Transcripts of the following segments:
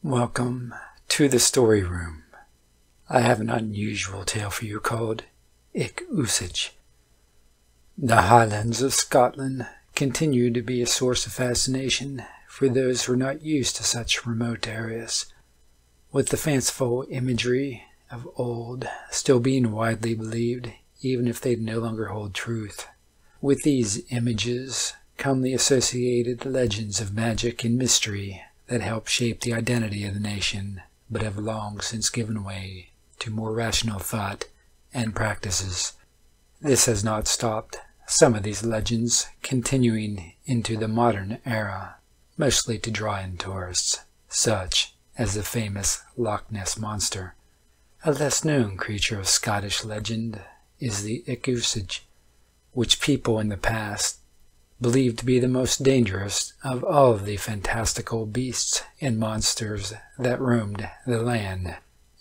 Welcome to the story room. I have an unusual tale for you called Uisage. The Highlands of Scotland continue to be a source of fascination for those who are not used to such remote areas, with the fanciful imagery of old still being widely believed, even if they no longer hold truth. With these images come the associated legends of magic and mystery that help shape the identity of the nation, but have long since given way to more rational thought and practices. This has not stopped some of these legends continuing into the modern era, mostly to draw in tourists, such as the famous Loch Ness Monster. A less-known creature of Scottish legend is the Uisage, which people in the past believed to be the most dangerous of all of the fantastical beasts and monsters that roamed the land.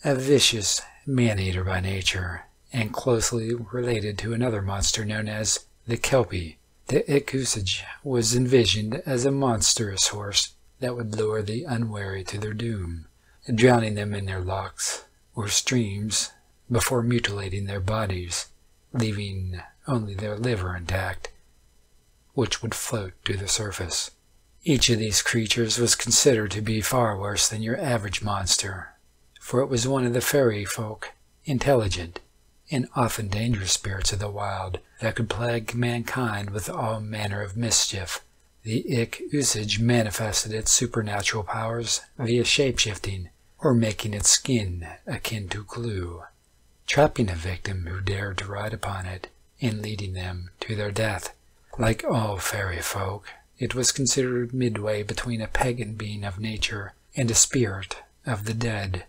A vicious man-eater by nature, and closely related to another monster known as the Kelpie, the Uisage was envisioned as a monstrous horse that would lure the unwary to their doom, drowning them in their lochs or streams before mutilating their bodies, leaving only their liver intact, which would float to the surface. Each of these creatures was considered to be far worse than your average monster, for it was one of the fairy folk, intelligent, and often dangerous spirits of the wild that could plague mankind with all manner of mischief. The Uisage manifested its supernatural powers via shape-shifting, or making its skin akin to glue, trapping a victim who dared to ride upon it, and leading them to their death. Like all fairy folk, it was considered midway between a pagan being of nature and a spirit of the dead.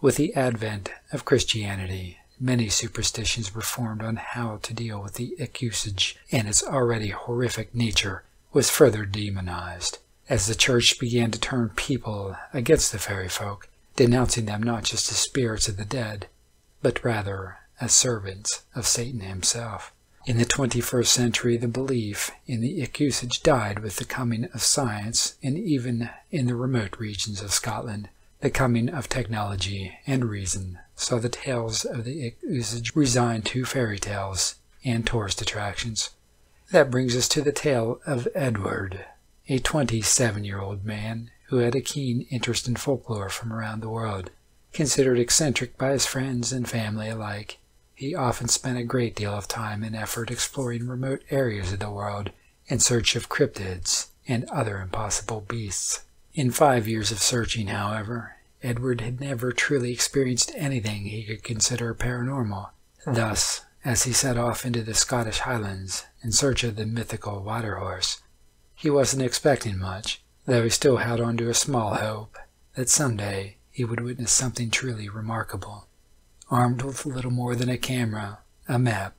With the advent of Christianity, many superstitions were formed on how to deal with the Uisage, and its already horrific nature was further demonized, as the church began to turn people against the fairy folk, denouncing them not just as spirits of the dead, but rather as servants of Satan himself. In the 21st century, the belief in the Uisage died with the coming of science, and even in the remote regions of Scotland, the coming of technology and reason saw the tales of the Uisage resigned to fairy tales and tourist attractions. That brings us to the tale of Edward, a 27-year-old man who had a keen interest in folklore from around the world. Considered eccentric by his friends and family alike, he often spent a great deal of time and effort exploring remote areas of the world in search of cryptids and other impossible beasts. In 5 years of searching, however, Edward had never truly experienced anything he could consider paranormal. Thus, as he set off into the Scottish Highlands in search of the mythical water horse, he wasn't expecting much, though he still held on to a small hope that someday he would witness something truly remarkable. Armed with little more than a camera, a map,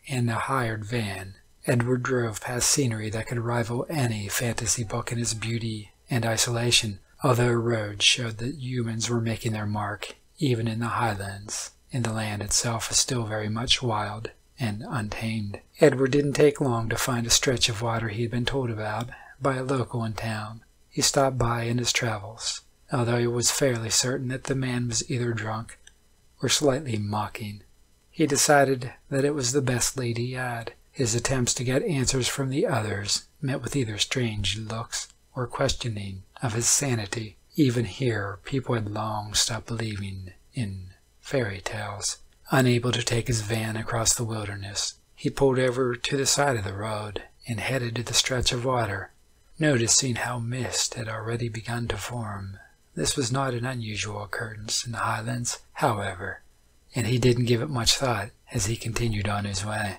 and a hired van, Edward drove past scenery that could rival any fantasy book in its beauty and isolation, although roads showed that humans were making their mark even in the Highlands, and the land itself was still very much wild and untamed. Edward didn't take long to find a stretch of water he had been told about by a local in town. He stopped by in his travels, although he was fairly certain that the man was either drunk or slightly mocking. He decided that it was the best lead he had. His attempts to get answers from the others met with either strange looks or questioning of his sanity. Even here, people had long stopped believing in fairy tales. Unable to take his van across the wilderness, he pulled over to the side of the road and headed to the stretch of water, noticing how mist had already begun to form. This was not an unusual occurrence in the Highlands, however, and he didn't give it much thought as he continued on his way.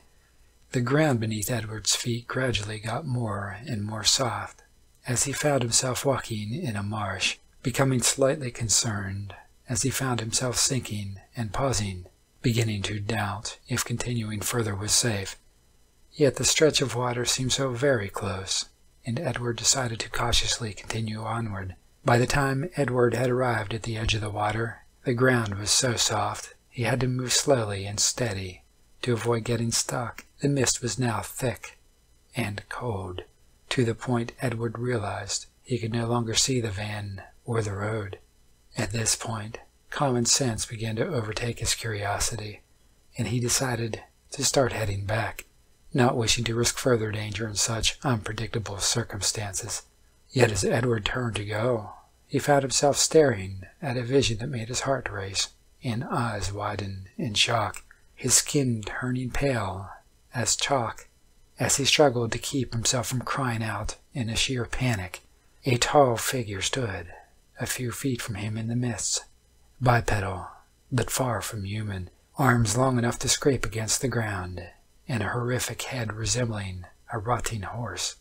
The ground beneath Edward's feet gradually got more and more soft, as he found himself walking in a marsh, becoming slightly concerned as he found himself sinking and pausing, beginning to doubt if continuing further was safe. Yet the stretch of water seemed so very close, and Edward decided to cautiously continue onward. By the time Edward had arrived at the edge of the water, the ground was so soft he had to move slowly and steady to avoid getting stuck. The mist was now thick and cold, to the point Edward realized he could no longer see the van or the road. At this point, common sense began to overtake his curiosity, and he decided to start heading back, not wishing to risk further danger in such unpredictable circumstances. Yet as Edward turned to go, he found himself staring at a vision that made his heart race and eyes widen in shock, his skin turning pale as chalk as he struggled to keep himself from crying out in a sheer panic. A tall figure stood a few feet from him in the mist, bipedal but far from human, arms long enough to scrape against the ground, and a horrific head resembling a rotting horse,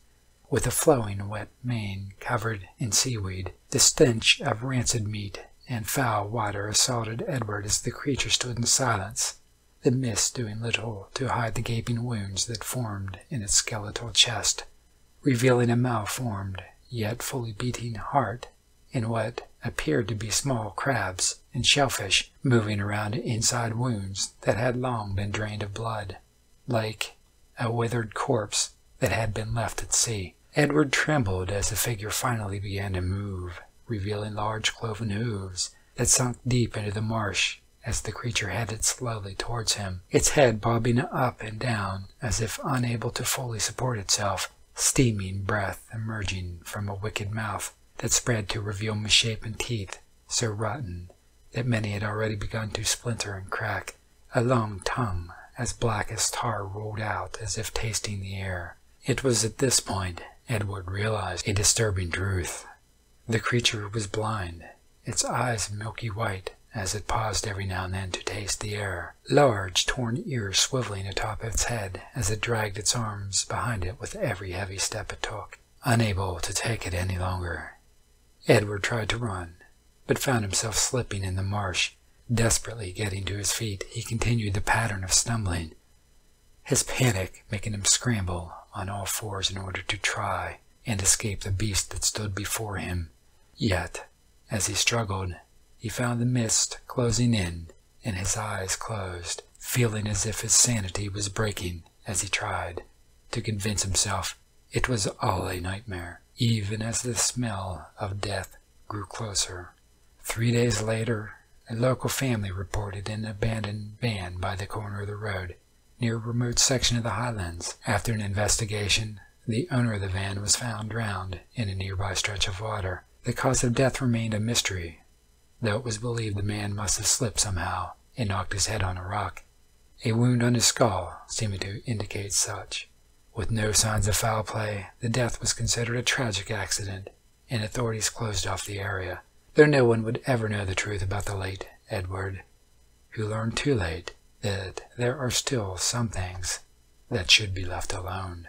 with a flowing wet mane covered in seaweed. The stench of rancid meat and foul water assaulted Edward as the creature stood in silence, the mist doing little to hide the gaping wounds that formed in its skeletal chest, revealing a malformed yet fully beating heart and what appeared to be small crabs and shellfish moving around inside wounds that had long been drained of blood, like a withered corpse that had been left at sea. Edward trembled as the figure finally began to move, revealing large cloven hooves that sunk deep into the marsh as the creature headed slowly towards him, its head bobbing up and down as if unable to fully support itself, steaming breath emerging from a wicked mouth that spread to reveal misshapen teeth so rotten that many had already begun to splinter and crack. A long tongue as black as tar rolled out as if tasting the air. It was at this point Edward realized a disturbing truth. The creature was blind, its eyes milky white as it paused every now and then to taste the air, large torn ears swiveling atop its head as it dragged its arms behind it with every heavy step it took. Unable to take it any longer, Edward tried to run, but found himself slipping in the marsh. Desperately getting to his feet, he continued the pattern of stumbling, his panic making him scramble on all fours in order to try and escape the beast that stood before him. Yet, as he struggled, he found the mist closing in and his eyes closed, feeling as if his sanity was breaking as he tried to convince himself it was all a nightmare, even as the smell of death grew closer. 3 days later, a local family reported an abandoned van by the corner of the road, near a remote section of the highlands. After an investigation, the owner of the van was found drowned in a nearby stretch of water. The cause of death remained a mystery, though it was believed the man must have slipped somehow and knocked his head on a rock, a wound on his skull seeming to indicate such. With no signs of foul play, the death was considered a tragic accident, and authorities closed off the area, though no one would ever know the truth about the late Edward, who learned too late that there are still some things that should be left alone.